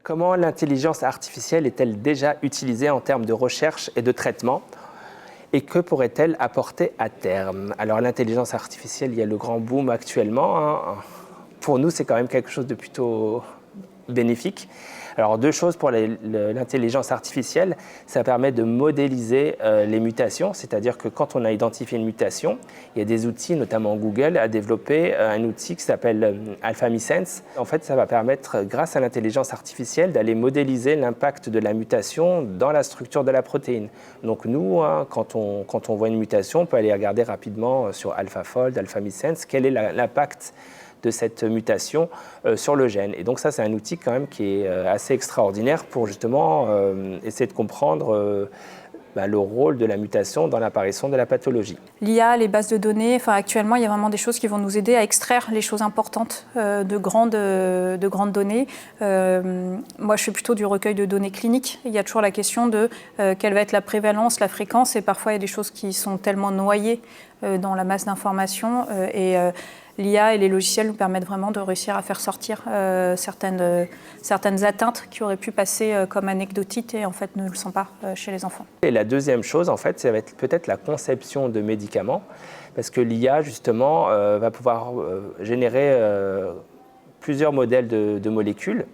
Comment l'intelligence artificielle est-elle déjà utilisée en termes de recherche et de traitement? Et que pourrait-elle apporter à terme? Alors l'intelligence artificielle, il y a le grand boom actuellement, hein. Pour nous, c'est quand même quelque chose de plutôt bénéfique. Alors deux choses pour l'intelligence artificielle, ça permet de modéliser les mutations, c'est-à-dire que quand on a identifié une mutation, il y a des outils, notamment Google, a développé un outil qui s'appelle AlphaMiSense. En fait, ça va permettre, grâce à l'intelligence artificielle, d'aller modéliser l'impact de la mutation dans la structure de la protéine. Donc nous, hein, quand on voit une mutation, on peut aller regarder rapidement sur AlphaFold, AlphaMiSense, quel est l'impact de cette mutation sur le gène. Et donc ça, c'est un outil quand même qui est assez extraordinaire pour justement essayer de comprendre le rôle de la mutation dans l'apparition de la pathologie. L'IA, les bases de données, actuellement, il y a vraiment des choses qui vont nous aider à extraire les choses importantes de grandes données. Moi, je fais plutôt du recueil de données cliniques. Il y a toujours la question de quelle va être la prévalence, la fréquence, et parfois il y a des choses qui sont tellement noyées dans la masse d'informations. L'IA et les logiciels nous permettent vraiment de réussir à faire sortir certaines atteintes qui auraient pu passer comme anecdotiques et en fait ne le sont pas chez les enfants. Et la deuxième chose, en fait, ça va être peut-être la conception de médicaments, parce que l'IA, justement, va pouvoir générer plusieurs modèles de molécules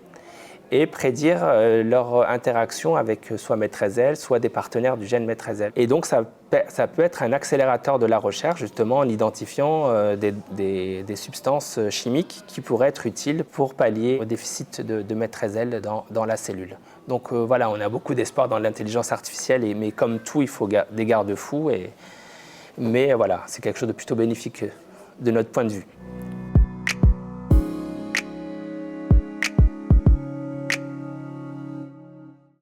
et prédire leur interaction avec soit maîtresse-aile, soit des partenaires du gène maîtresse-aile. Et donc ça peut être un accélérateur de la recherche, justement, en identifiant des substances chimiques qui pourraient être utiles pour pallier au déficit de maîtresse-aile dans la cellule. Donc voilà, on a beaucoup d'espoir dans l'intelligence artificielle, mais comme tout, il faut des garde-fous. Mais voilà, c'est quelque chose de plutôt bénéfique de notre point de vue.